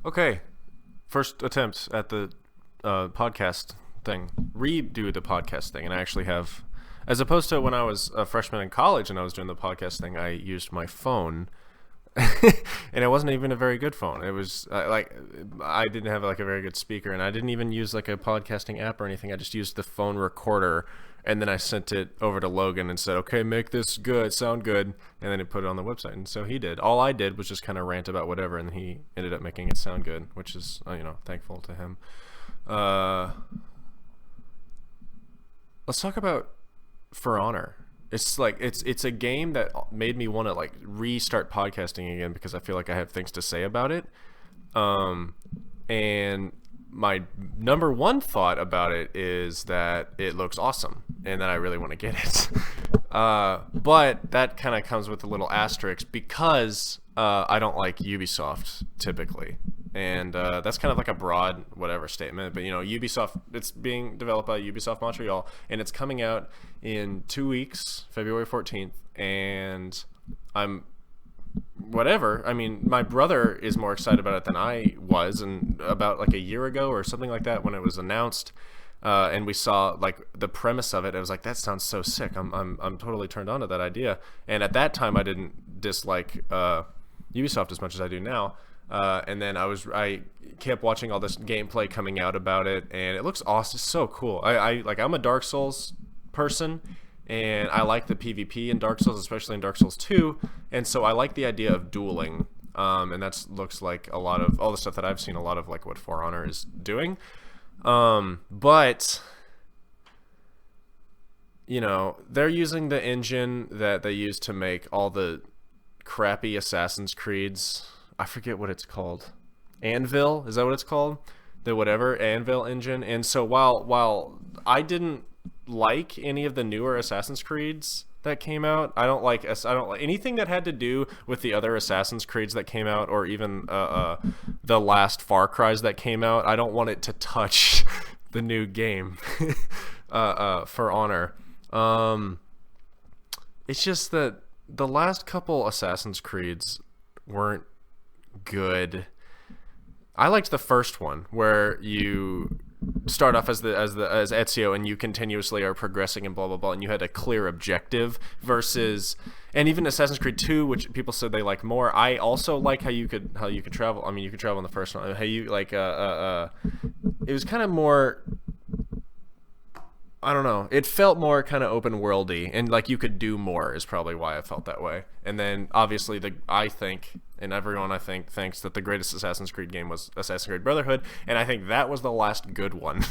Okay, first attempt at the podcast thing. Redo the podcast thing, and I actually have, as opposed to when I was a freshman in college and I was doing the podcast thing, I used my phone, and it wasn't even a very good phone. It was like I didn't have like a very good speaker, and I didn't even use like a podcasting app or anything. I just used the phone recorder, and then I sent it over to Logan and said, "Okay, make this good, sound good," and then it put it on the website. And so he did. All I did was just kind of rant about whatever, and he ended up making it sound good, which is thankful to him. Uh, let's talk about For Honor. It's a game that made me want to like restart podcasting again because I feel like I have things to say about it. Um, and my number one thought about it is that it looks awesome and that I really want to get it. But that kind of comes with a little asterisk because I don't like Ubisoft typically. And that's kind of like a broad whatever statement. But, Ubisoft, it's being developed by Ubisoft Montreal, and it's coming out in 2 weeks, February 14th. And I'm whatever. I mean, my brother is more excited about it than I was, and about like a year ago or something like that when it was announced, and we saw like the premise of it. I was like, that sounds so sick. I'm totally turned on to that idea. And at that time, I didn't dislike Ubisoft as much as I do now. And then I kept watching all this gameplay coming out about it, and it looks awesome. It's so cool. I'm a Dark Souls person, and I like the PvP in Dark Souls, especially in Dark Souls 2. And so I like the idea of dueling. And that looks like a lot of all the stuff that I've seen, a lot of like what For Honor is doing. But they're using the engine that they used to make all the crappy Assassin's Creeds. I forget what it's called. Anvil, is that what it's called? The whatever Anvil engine. And so while I didn't like any of the newer Assassin's Creeds that came out, I don't like anything that had to do with the other Assassin's Creeds that came out, or even the last Far Cry's that came out. I don't want it to touch the new game. For Honor. It's just that the last couple Assassin's Creeds weren't good. I liked the first one where you start off as Ezio and you continuously are progressing and blah blah blah, and you had a clear objective versus, and even Assassin's Creed 2, which people said they like more. I also like how you could travel. I mean, you could travel in the first one. How you like it was kind of more, I don't know. It felt more kind of open worldy, and like you could do more is probably why I felt that way. And then obviously I think, and everyone I think thinks that the greatest Assassin's Creed game was Assassin's Creed Brotherhood, and I think that was the last good one,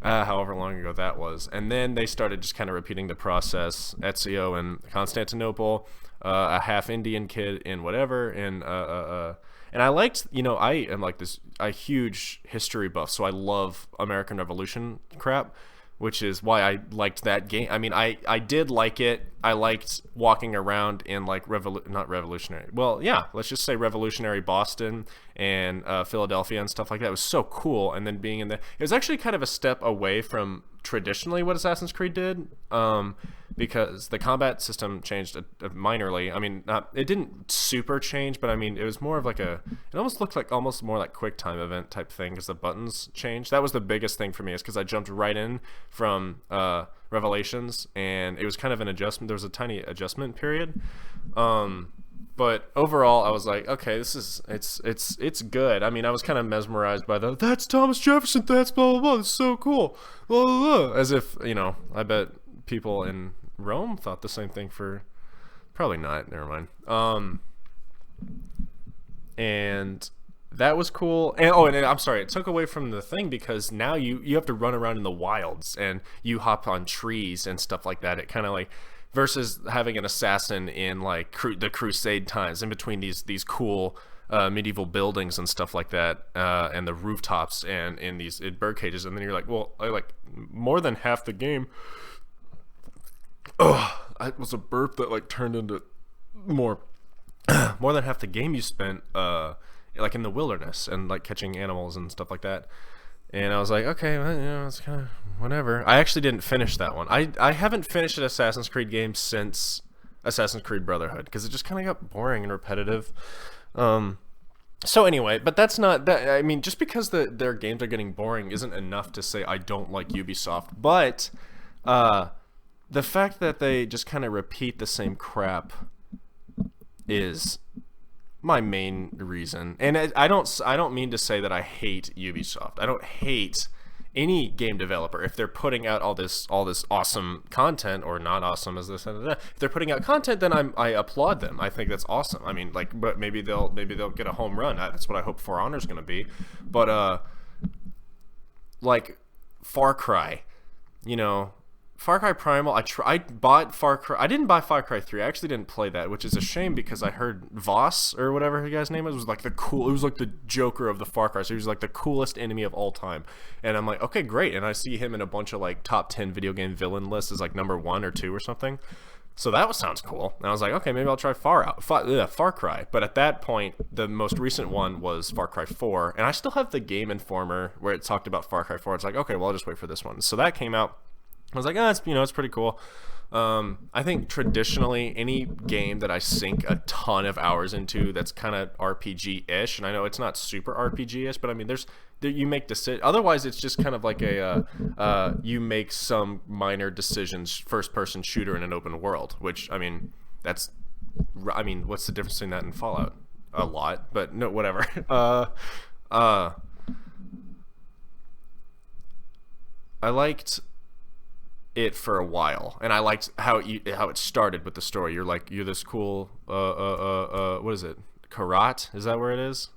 however long ago that was. And then they started just kind of repeating the process. Ezio in Constantinople, a half Indian kid in whatever, and I liked, I am like a huge history buff, so I love American Revolution crap, which is why I liked that game. I mean, I did like it. I liked walking around in like not revolutionary. Well, yeah, let's just say revolutionary Boston and Philadelphia and stuff like that. It was so cool. And then being in it was actually kind of a step away from traditionally what Assassin's Creed did, because the combat system changed minorly. I mean, it didn't super change, but I mean, it was more of like it almost looked like almost more like QuickTime event type thing because the buttons changed. That was the biggest thing for me, is because I jumped right in from Revelations, and it was kind of an adjustment. There was a tiny adjustment period. But overall, I was like, okay, it's good. I mean, I was kind of mesmerized by that's Thomas Jefferson, that's blah blah blah, it's so cool, blah, blah, blah. As if I bet people in Rome thought the same thing. Probably not. Never mind. And that was cool. And I'm sorry, it took away from the thing because now you have to run around in the wilds and you hop on trees and stuff like that. It kind of like, versus having an assassin in like the Crusade times, in between these cool medieval buildings and stuff like that, and the rooftops and in these bird cages, and then you're like, well, I like more than half the game. It was a burp that like turned into more than half the game you spent like in the wilderness and like catching animals and stuff like that. And I was like, okay, well, it's kind of whatever. I actually didn't finish that one. I haven't finished an Assassin's Creed game since Assassin's Creed Brotherhood because it just kind of got boring and repetitive. So anyway, but that's not that. I mean, just because their games are getting boring isn't enough to say I don't like Ubisoft. But the fact that they just kind of repeat the same crap is my main reason. And I don't mean to say that I hate Ubisoft. I don't hate any game developer if they're putting out all this awesome content, or not awesome as this and that. If they're putting out content, then I applaud them. I think that's awesome. I mean, like, but maybe they'll get a home run. That's what I hope For Honor's going to be. But like Far Cry, you know, Far Cry Primal, I bought Far Cry. I didn't buy Far Cry 3. I actually didn't play that, which is a shame because I heard Voss, or whatever the guy's name was like it was like the Joker of the Far Cry. So he was like the coolest enemy of all time. And I'm like, okay, great. And I see him in a bunch of like top 10 video game villain lists as like number 1 or 2 or something. So that sounds cool. And I was like, okay, maybe I'll try Far Cry. But at that point, the most recent one was Far Cry 4. And I still have the Game Informer where it talked about Far Cry 4. It's like, okay, well, I'll just wait for this one. So that came out. I was like, it's pretty cool. I think traditionally any game that I sink a ton of hours into that's kind of RPG-ish, and I know it's not super RPG-ish, but I mean, you make decisions. Otherwise, it's just kind of like you make some minor decisions, first-person shooter in an open world. Which I mean, what's the difference between that and Fallout? A lot, but no, whatever. I liked it for a while, and I liked how it started with the story. You're this cool what is it, Karat, is that where it is?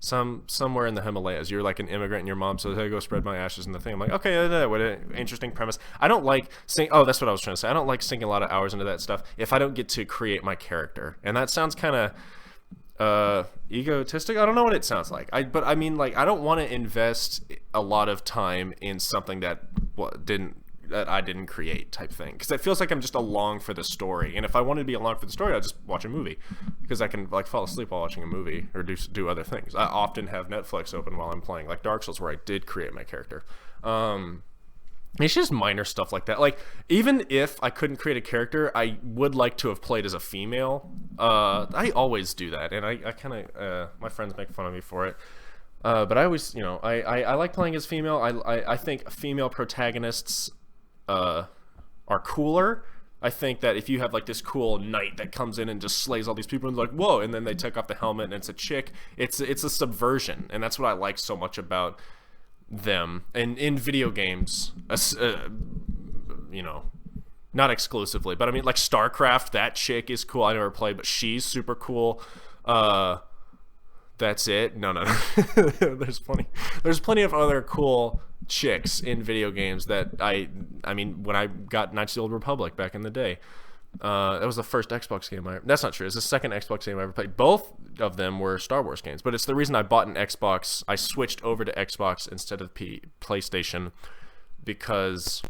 Somewhere in the Himalayas. You're like an immigrant, and your mom says, hey, go spread my ashes in the thing. I'm like, okay, what an interesting premise. I don't like that's what I was trying to say. I don't like sinking a lot of hours into that stuff if I don't get to create my character. And that sounds kind of egotistic. I don't know what it sounds like. But I mean, like, I don't want to invest a lot of time in something that I didn't create, type thing, because it feels like I'm just along for the story. And if I wanted to be along for the story, I'd just watch a movie, because I can like fall asleep while watching a movie, or do other things. I often have Netflix open while I'm playing, like Dark Souls, where I did create my character. It's just minor stuff like that. Like, even if I couldn't create a character, I would like to have played as a female. I always do that, and I kind of my friends make fun of me for it. But I always, I like playing as female. I think female protagonists are cooler. I think that if you have like this cool knight that comes in and just slays all these people and like, whoa, and then they take off the helmet and it's a chick, it's a subversion, and that's what I like so much about them. And in video games, not exclusively, but I mean, like StarCraft, that chick is cool. I never played, but she's super cool. That's it. No. There's plenty of other cool chicks in video games that I mean, when I got Knights of the Old Republic back in the day, that was the first Xbox game that's not true. It's the second Xbox game I ever played. Both of them were Star Wars games, but it's the reason I bought an Xbox. I switched over to Xbox instead of PlayStation because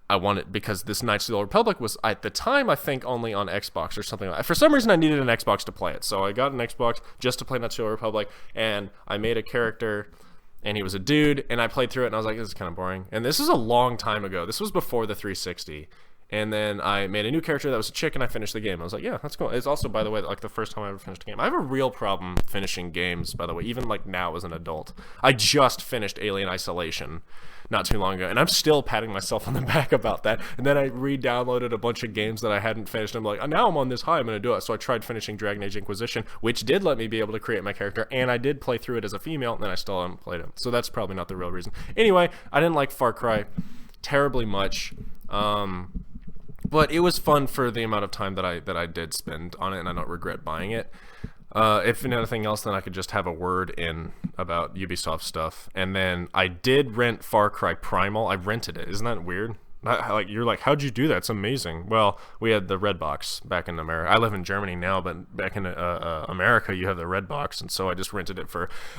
this Knights of the Old Republic was, at the time, I think only on Xbox or something like that. For some reason, I needed an Xbox to play it, so I got an Xbox just to play Knights of the Old Republic, and I made a character, and he was a dude, and I played through it, and I was like, this is kind of boring. And this is a long time ago. This was before the 360. And then I made a new character that was a chick, and I finished the game. I was like, yeah, that's cool. It's also, by the way, like the first time I ever finished a game. I have a real problem finishing games, by the way, even like now as an adult. I just finished Alien Isolation not too long ago, and I'm still patting myself on the back about that. And then I re-downloaded a bunch of games that I hadn't finished. I'm like, oh, now I'm on this high, I'm going to do it. So I tried finishing Dragon Age Inquisition, which did let me be able to create my character, and I did play through it as a female, and then I still haven't played it. So that's probably not the real reason. Anyway, I didn't like Far Cry terribly much. But it was fun for the amount of time that I did spend on it, and I don't regret buying it. If anything else, then I could just have a word in about Ubisoft stuff. And then I did rent Far Cry Primal. I rented it. Isn't that weird? You're like, how'd you do that? It's amazing. Well, we had the red box back in America. I live in Germany now, but back in America, you have the red box, and so I just rented it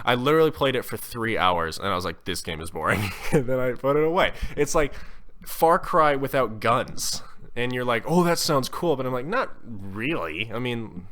I literally played it for 3 hours, and I was like, this game is boring. And then I put it away. It's like Far Cry without guns. And you're like, oh, that sounds cool. But I'm like, not really. I mean,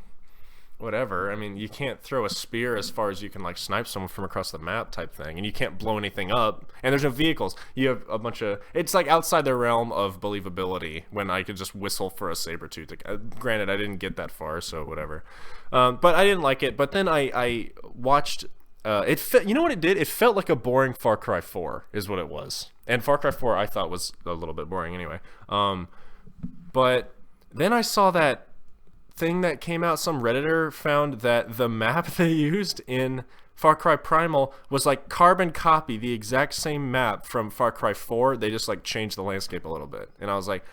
whatever. I mean, you can't throw a spear as far as you can like snipe someone from across the map type thing, and you can't blow anything up, and there's no vehicles. You have a bunch of, it's like outside the realm of believability when I could just whistle for a saber-tooth. Granted, I didn't get that far, so whatever. But I didn't like it. But then I watched, you know what it did? It felt like a boring Far Cry 4 is what it was. And Far Cry 4 I thought was a little bit boring anyway. But then I saw that thing that came out. Some Redditor found that the map they used in Far Cry Primal was like carbon copy, the exact same map from Far Cry 4. They just like changed the landscape a little bit. And I was like,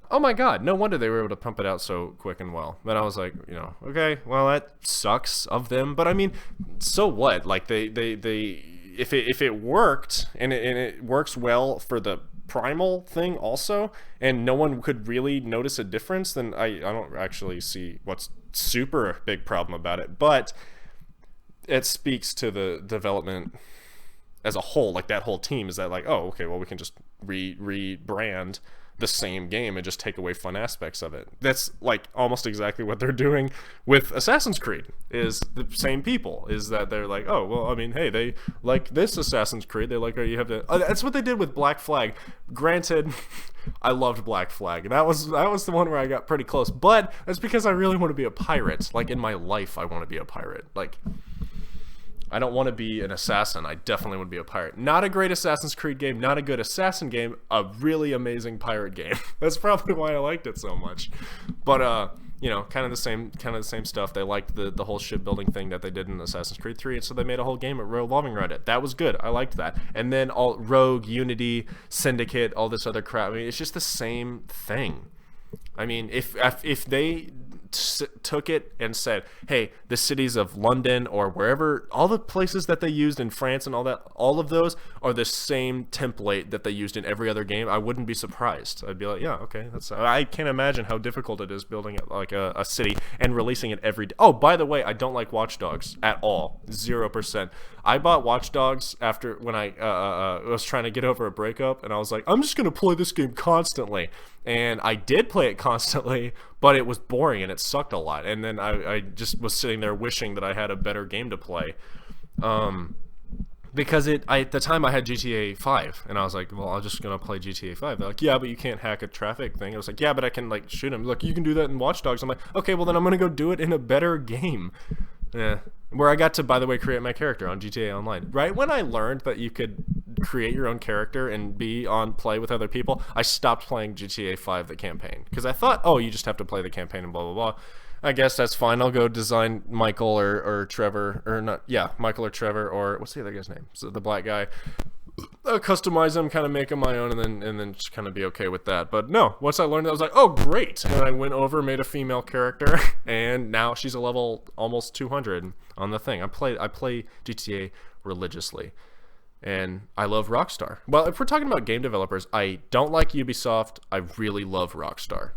oh my god, no wonder they were able to pump it out so quick and well. But I was like, okay, well, that sucks of them. But I mean, so what? Like they if it worked and it works well for the Primal thing also, and no one could really notice a difference, then I don't actually see what's super big problem about it. But it speaks to the development as a whole, like that whole team is that like, oh, okay, well, we can just rebrand the same game and just take away fun aspects of it. That's like almost exactly what they're doing with Assassin's Creed. Is the same people, is that they're like, oh well, I mean, hey, they like this Assassin's Creed, they like, oh, you have to, that's what they did with Black Flag. Granted, I loved Black Flag. That was the one where I got pretty close, but that's because I really want to be a pirate. Like in my life I want to be a pirate. Like I don't want to be an assassin. I definitely want to be a pirate. Not a great Assassin's Creed game, not a good assassin game, a really amazing pirate game. That's probably why I liked it so much. But kind of the same stuff. They liked the whole shipbuilding thing that they did in Assassin's Creed 3, and so they made a whole game revolving around it. That was good. I liked that. And then all Rogue, Unity, Syndicate, all this other crap. I mean, it's just the same thing. I mean, if they took it and said, hey, the cities of London or wherever, all the places that they used in France and all that, all of those are the same template that they used in every other game, I wouldn't be surprised. I'd be like, yeah, okay, I can't imagine how difficult it is building like a city and releasing it every day. Oh, by the way, I don't like Watch Dogs at all. 0%. I bought Watch Dogs after when I was trying to get over a breakup, and I was like, I'm just gonna play this game constantly. And I did play it constantly, but it was boring and it sucked a lot. And then I just was sitting there wishing that I had a better game to play. Because at the time I had GTA 5, and I was like, well, I'm just going to play GTA 5. They're like, yeah, but you can't hack a traffic thing. I was like, yeah, but I can like shoot him. Look, you can do that in Watch Dogs. I'm like, okay, well then I'm going to go do it in a better game. Yeah. Where I got to, by the way, create my character on GTA Online. Right when I learned that you could create your own character and be on play with other people, I stopped playing GTA 5, the campaign. Because I thought, oh, you just have to play the campaign and blah, blah, blah. I guess that's fine. I'll go design Michael or Trevor, or not, yeah, Michael or Trevor, or what's the other guy's name? So the black guy. I'll customize them, kind of make them my own, and then just kind of be okay with that. But no, once I learned that, I was like, oh, great. And I went over, made a female character, and now she's a level almost 200 on the thing. I play GTA religiously, and I love Rockstar. Well, if we're talking about game developers, I don't like Ubisoft. I really love Rockstar.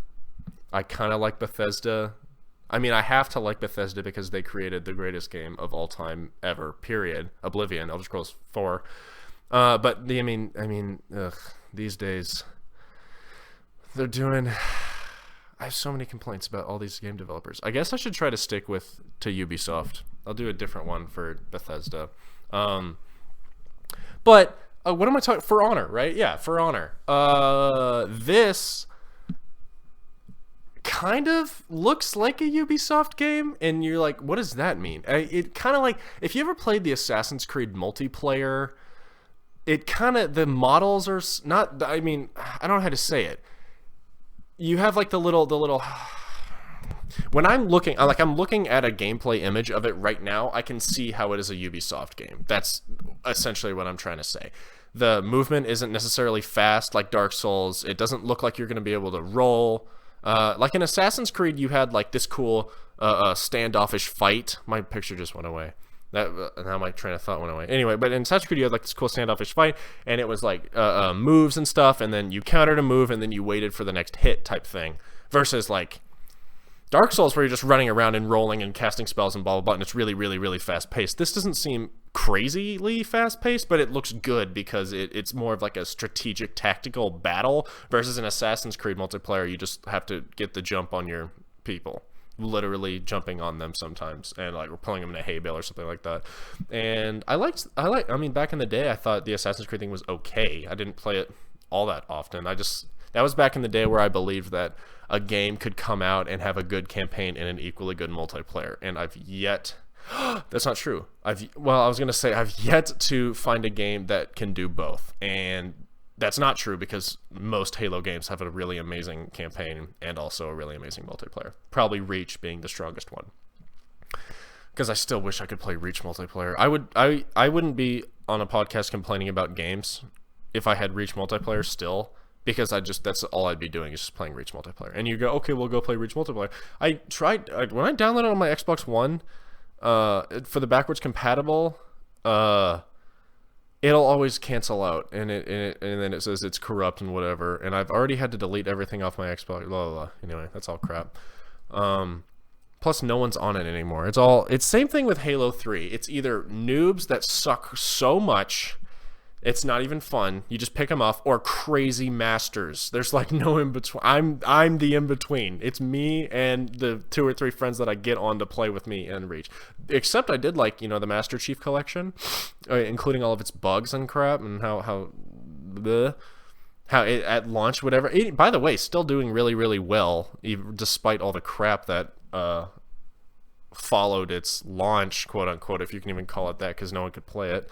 I kind of like Bethesda. I mean, I have to like Bethesda because they created the greatest game of all time ever, period. Oblivion, Elder Scrolls 4. But I mean, these days they're doing. I have so many complaints about all these game developers. I guess I should try to stick to Ubisoft. I'll do a different one for Bethesda. But what am I talking? For Honor, right? Yeah, For Honor. This kind of looks like a Ubisoft game, and you're like, what does that mean? It kind of like, if you ever played the Assassin's Creed multiplayer, it kind of, the models are not, I mean, I don't know how to say it. You have like the little when I'm looking at a gameplay image of it right now, I can see how it is a Ubisoft game. That's essentially what I'm trying to say. The movement isn't necessarily fast like Dark Souls. It doesn't look like you're going to be able to roll. Like in Assassin's Creed, you had like this cool standoffish fight. My picture just went away. Now my train of thought went away. Anyway, but in Assassin's Creed, you had like this cool standoffish fight, and it was like moves and stuff, and then you countered a move, and then you waited for the next hit type thing. Versus like Dark Souls, where you're just running around and rolling and casting spells and blah, blah, blah, and it's really, really, really fast-paced. This doesn't seem crazily fast-paced, but it looks good because it's more of like a strategic, tactical battle versus an Assassin's Creed multiplayer. You just have to get the jump on your people. literally jumping on them sometimes and like we're pulling them in a hay bale or something like that. And I mean, back in the day, I thought the Assassin's Creed thing was okay. I didn't play it all that often. That was back in the day where I believed that a game could come out and have a good campaign and an equally good multiplayer. And I've yet, that's not true. I was going to say I've yet to find a game that can do both. And that's not true because most Halo games have a really amazing campaign and also a really amazing multiplayer. Probably Reach being the strongest one. Because I still wish I could play Reach multiplayer. I wouldn't be on a podcast complaining about games if I had Reach multiplayer still, because that's all I'd be doing is just playing Reach multiplayer. And you go, okay, we'll go play Reach multiplayer. I tried when I downloaded it on my Xbox One for the backwards compatible. It'll always cancel out, and then it says it's corrupt and whatever. And I've already had to delete everything off my Xbox. Blah, blah, blah. Anyway, that's all crap. Plus, no one's on it anymore. It's same thing with Halo 3. It's either noobs that suck so much, it's not even fun. You just pick them off, or crazy masters. There's like no in between. I'm the in between. It's me and the 2 or 3 friends that I get on to play with me and Reach. Except I did like, the Master Chief Collection, including all of its bugs and crap, and how it at launch, whatever. By the way, still doing really, really well, despite all the crap that followed its launch, quote unquote, if you can even call it that, because no one could play it.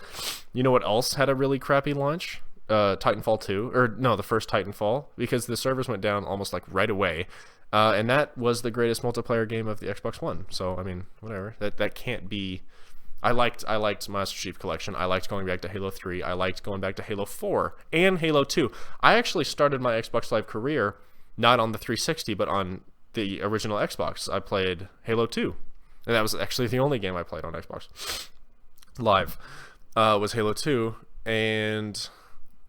You know what else had a really crappy launch? Titanfall 2, or no, the first Titanfall, because the servers went down almost like right away, and that was the greatest multiplayer game of the Xbox One. So I mean, whatever. That can't be. I liked Master Chief Collection. I liked going back to Halo 3. I liked going back to Halo 4 and Halo 2. I actually started my Xbox Live career not on the 360, but on the original Xbox. I played Halo 2. And that was actually the only game I played on Xbox Live, was Halo 2. And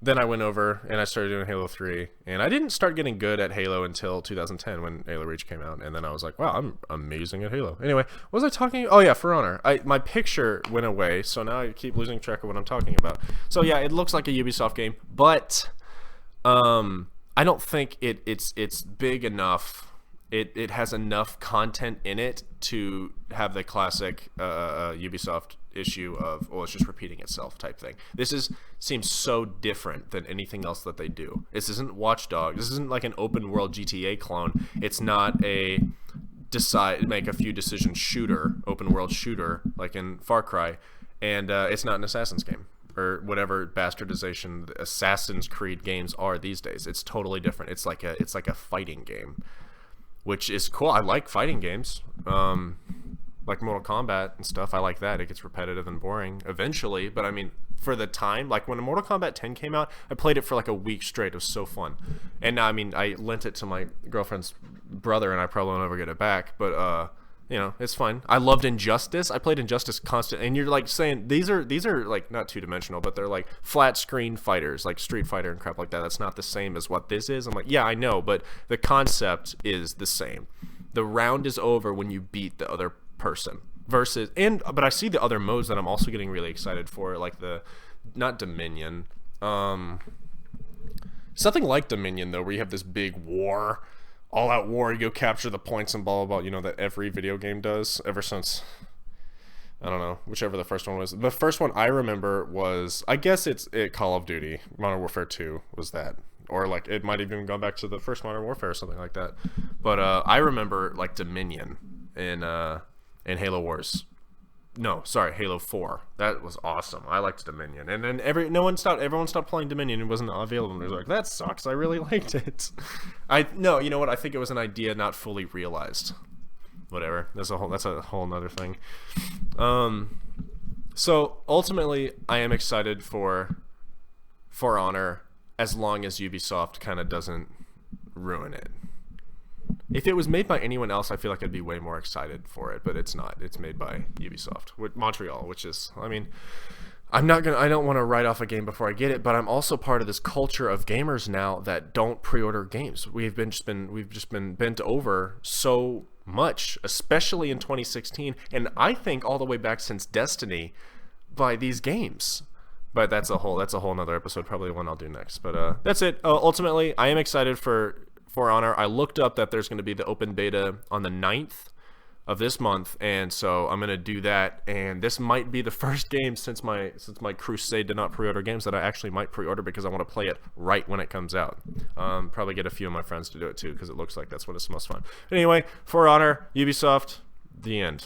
then I went over and I started doing Halo 3. And I didn't start getting good at Halo until 2010 when Halo Reach came out. And then I was like, wow, I'm amazing at Halo. Anyway, what was I talking? Oh, yeah, For Honor. My picture went away, so now I keep losing track of what I'm talking about. So, yeah, it looks like a Ubisoft game, but I don't think it's big enough. It has enough content in it to have the classic Ubisoft issue of, well, it's just repeating itself type thing. This seems so different than anything else that they do. This isn't Watch Dogs. This isn't like an open world GTA clone. It's not a make a few decisions shooter, open world shooter like in Far Cry, and it's not an Assassin's game or whatever bastardization the Assassin's Creed games are these days. It's totally different. It's like a fighting game, which is cool. I like fighting games, like Mortal Kombat and stuff. I like that. It gets repetitive and boring eventually, but I mean, for the time, like when Mortal Kombat 10 came out, I played it for like a week straight. It was so fun. And I mean, I lent it to my girlfriend's brother, and I probably won't ever get it back, but it's fun. I loved Injustice. I played Injustice constant, and you're like saying these are like not two-dimensional, but they're like flat screen fighters, like Street Fighter and crap like that. That's not the same as what this is. I'm like, yeah, I know, but the concept is the same. The round is over when you beat the other person but I see the other modes that I'm also getting really excited for, like not Dominion, something like Dominion though, where you have this big war, all-out war. You go capture the points and blah blah blah. That every video game does ever since, I don't know, whichever the first one was. The first one I remember was, I guess it's Call of Duty Modern Warfare 2 was that, or like it might have even gone back to the first Modern Warfare or something like that. But I remember like Dominion in Halo Wars. No, sorry, Halo 4. That was awesome. I liked Dominion. And then everyone stopped playing Dominion. It wasn't available. They were like, that sucks. I really liked it. No, you know what? I think it was an idea not fully realized. Whatever. That's a whole nother thing. So ultimately, I am excited for Honor, as long as Ubisoft kind of doesn't ruin it. If it was made by anyone else, I feel like I'd be way more excited for it, but it's not. It's made by Ubisoft, with Montreal, which is, I mean, I don't want to write off a game before I get it, but I'm also part of this culture of gamers now that don't pre-order games. We've just been bent over so much, especially in 2016, and I think all the way back since Destiny, by these games. But that's a whole nother episode, probably one I'll do next. But that's it. Ultimately, I am excited for Honor. I looked up that there's going to be the open beta on the 9th, of this month, and so I'm gonna do that. And this might be the first game since my crusade to not pre-order games that I actually might pre-order, because I want to play it right when it comes out. Probably get a few of my friends to do it too, because it looks like that's what is most fun. Anyway, For Honor, Ubisoft, the end.